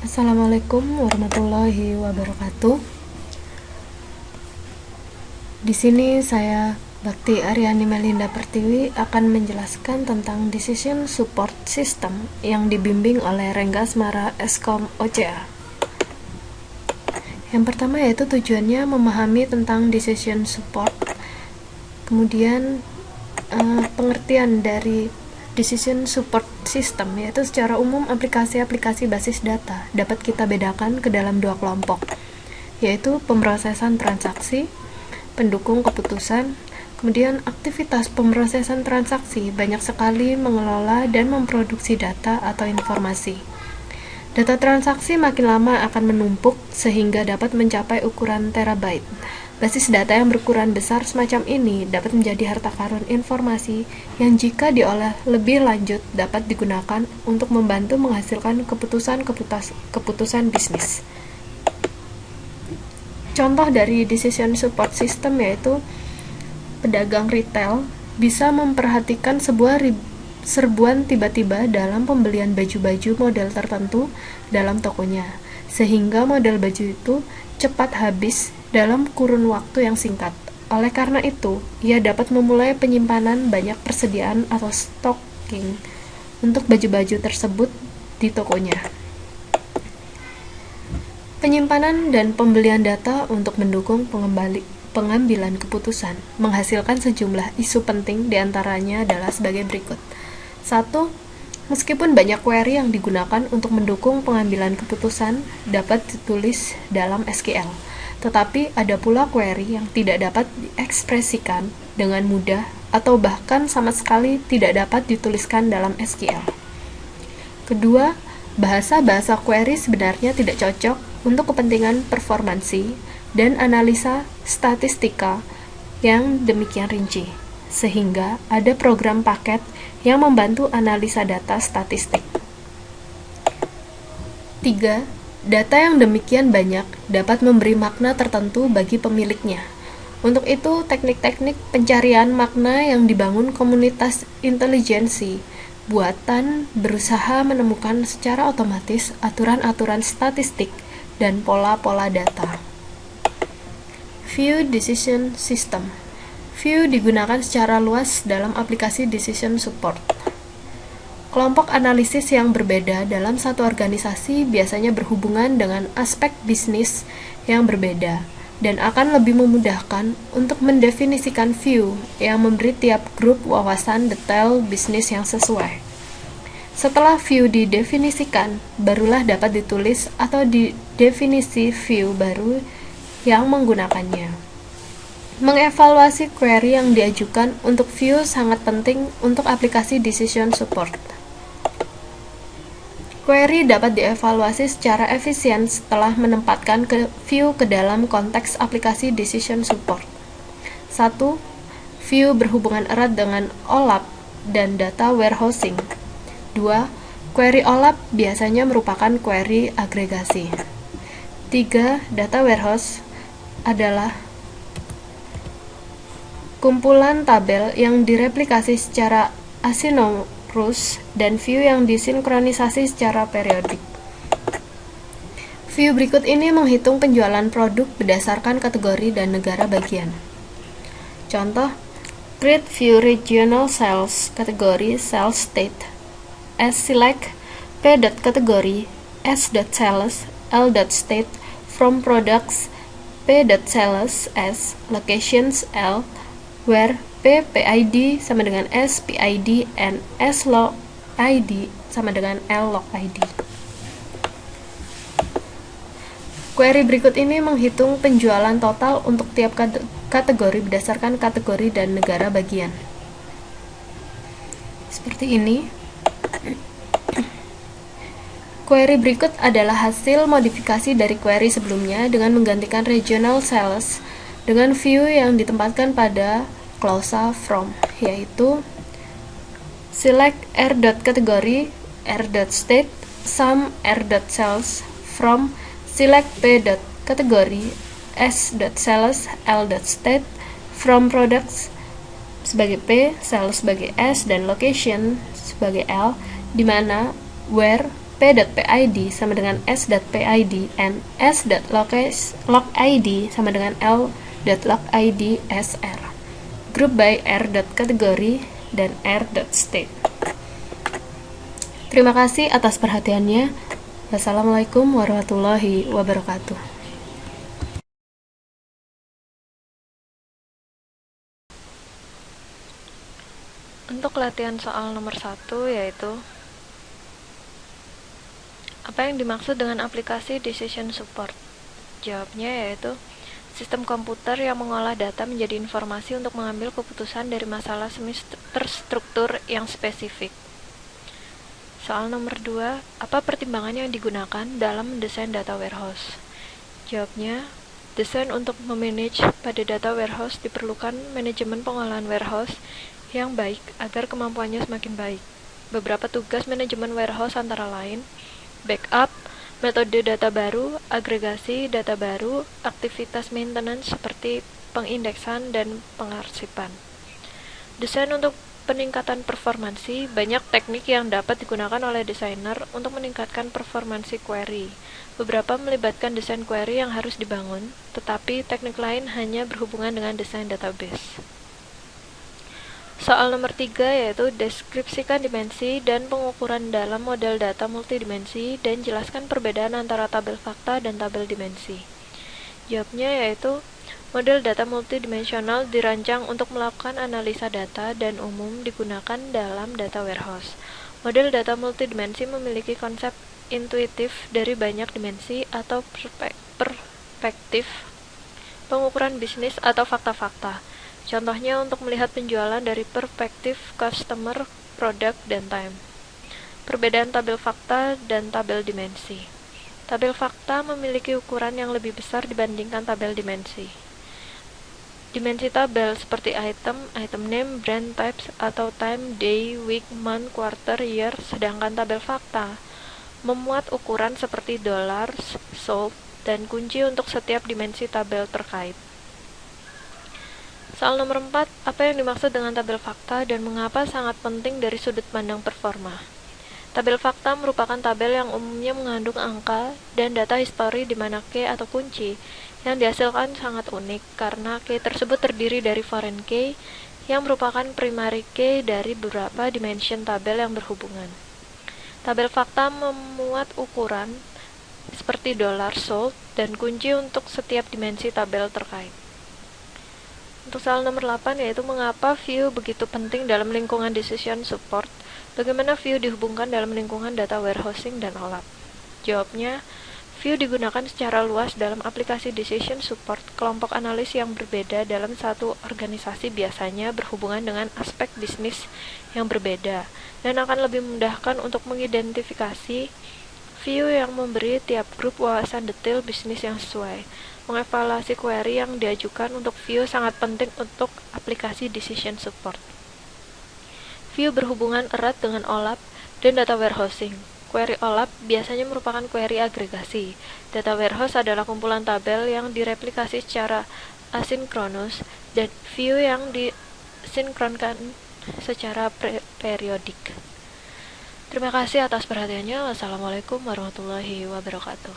Assalamualaikum warahmatullahi wabarakatuh. Di sini saya Bakti Aryani Melinda Pertiwi akan menjelaskan tentang Decision Support System yang dibimbing oleh Rengga Asmara Eskom OCA. Yang pertama yaitu tujuannya memahami tentang Decision Support, kemudian pengertian dari Decision Support System, yaitu secara umum aplikasi-aplikasi basis data dapat kita bedakan ke dalam dua kelompok, yaitu pemrosesan transaksi, pendukung keputusan. Kemudian aktivitas pemrosesan transaksi banyak sekali mengelola dan memproduksi data atau informasi. Data transaksi makin lama akan menumpuk sehingga dapat mencapai ukuran terabyte. Basis data yang berukuran besar semacam ini dapat menjadi harta karun informasi yang jika diolah lebih lanjut dapat digunakan untuk membantu menghasilkan keputusan bisnis. Contoh dari Decision Support System yaitu pedagang retail bisa memperhatikan sebuah serbuan tiba-tiba dalam pembelian baju-baju model tertentu dalam tokonya, sehingga model baju itu cepat habis dalam kurun waktu yang singkat. Oleh karena itu, ia dapat memulai penyimpanan banyak persediaan atau stocking untuk baju-baju tersebut di tokonya. Penyimpanan dan pembelian data untuk mendukung pengambilan keputusan menghasilkan sejumlah isu penting, diantaranya adalah sebagai berikut. 1. Meskipun banyak query yang digunakan untuk mendukung pengambilan keputusan dapat ditulis dalam SQL, tetapi ada pula query yang tidak dapat diekspresikan dengan mudah atau bahkan sama sekali tidak dapat dituliskan dalam SQL. Kedua, bahasa-bahasa query sebenarnya tidak cocok untuk kepentingan performansi dan analisa statistika yang demikian rinci, sehingga ada program paket yang membantu analisa data statistik. 3. Data yang demikian banyak dapat memberi makna tertentu bagi pemiliknya. Untuk itu, teknik-teknik pencarian makna yang dibangun komunitas intelijensi buatan berusaha menemukan secara otomatis aturan-aturan statistik dan pola-pola data. View Decision System. View digunakan secara luas dalam aplikasi Decision Support. Kelompok analisis yang berbeda dalam satu organisasi biasanya berhubungan dengan aspek bisnis yang berbeda dan akan lebih memudahkan untuk mendefinisikan view yang memberi tiap grup wawasan detail bisnis yang sesuai. Setelah view didefinisikan, barulah dapat ditulis atau didefinisi view baru yang menggunakannya. Mengevaluasi query yang diajukan untuk view sangat penting untuk aplikasi Decision Support. Query dapat dievaluasi secara efisien setelah menempatkan view ke dalam konteks aplikasi Decision Support. 1. View berhubungan erat dengan OLAP dan data warehousing. 2. Query OLAP biasanya merupakan query agregasi. 3. Data warehouse adalah kumpulan tabel yang direplikasi secara asinkronus dan view yang disinkronisasi secara periodik. View berikut ini menghitung penjualan produk berdasarkan kategori dan negara bagian. Contoh, create view regional sales kategori sales state as select p.category s.sales l.state from products p.sales as locations l where P PID sama dengan S PID and S log ID sama dengan L log ID. Query berikut ini menghitung penjualan total untuk tiap kategori berdasarkan kategori dan negara bagian. Seperti ini. Query berikut adalah hasil modifikasi dari query sebelumnya dengan menggantikan regional sales dengan view yang ditempatkan pada klausa from, yaitu select r.category r.state sum r.sales from select p.category s.sales l.state from products sebagai P, sales sebagai S, dan location sebagai L, di mana where p.pid sama dengan s.pid and s.logid sama dengan l.logid sr. Group by r.kategori dan r.state. Terima kasih atas perhatiannya. Wassalamualaikum warahmatullahi wabarakatuh. Untuk latihan soal nomor 1 yaitu apa yang dimaksud dengan aplikasi decision support? Jawabnya yaitu sistem komputer yang mengolah data menjadi informasi untuk mengambil keputusan dari masalah terstruktur yang spesifik. Soal nomor 2, apa pertimbangan yang digunakan dalam mendesain data warehouse? Jawabnya, desain untuk memanage pada data warehouse diperlukan manajemen pengolahan warehouse yang baik agar kemampuannya semakin baik. Beberapa tugas manajemen warehouse antara lain backup, metode data baru, agregasi data baru, aktivitas maintenance seperti pengindeksan dan pengarsipan. Desain untuk peningkatan performansi, banyak teknik yang dapat digunakan oleh desainer untuk meningkatkan performansi query. Beberapa melibatkan desain query yang harus dibangun, tetapi teknik lain hanya berhubungan dengan desain database. Soal nomor 3 yaitu deskripsikan dimensi dan pengukuran dalam model data multidimensi dan jelaskan perbedaan antara tabel fakta dan tabel dimensi. Jawabnya yaitu model data multidimensional dirancang untuk melakukan analisa data dan umum digunakan dalam data warehouse. Model data multidimensi memiliki konsep intuitif dari banyak dimensi atau perspektif pengukuran bisnis atau fakta-fakta. Contohnya untuk melihat penjualan dari perspektif customer, product, dan time. Perbedaan tabel fakta dan tabel dimensi. Tabel fakta memiliki ukuran yang lebih besar dibandingkan tabel dimensi. Dimensi tabel seperti item, item name, brand types, atau time, day, week, month, quarter, year, sedangkan tabel fakta memuat ukuran seperti dollars, sold, dan kunci untuk setiap dimensi tabel terkait. Soal nomor 4, apa yang dimaksud dengan tabel fakta dan mengapa sangat penting dari sudut pandang performa? Tabel fakta merupakan tabel yang umumnya mengandung angka dan data histori di mana key atau kunci yang dihasilkan sangat unik karena key tersebut terdiri dari foreign key yang merupakan primary key dari beberapa dimension tabel yang berhubungan. Tabel fakta memuat ukuran seperti dollar sold dan kunci untuk setiap dimensi tabel terkait. Untuk soal nomor 8 yaitu mengapa view begitu penting dalam lingkungan decision support, bagaimana view dihubungkan dalam lingkungan data warehousing dan OLAP. Jawabnya, view digunakan secara luas dalam aplikasi decision support kelompok analis yang berbeda dalam satu organisasi biasanya berhubungan dengan aspek bisnis yang berbeda dan akan lebih memudahkan untuk mengidentifikasi view yang memberi tiap grup wawasan detail bisnis yang sesuai. Mengevaluasi query yang diajukan untuk view sangat penting untuk aplikasi decision support. View berhubungan erat dengan OLAP dan data warehousing. Query OLAP biasanya merupakan query agregasi. Data warehouse adalah kumpulan tabel yang direplikasi secara asinkronus dan view yang disinkronkan secara periodik. Terima kasih atas perhatiannya. Wassalamualaikum warahmatullahi wabarakatuh.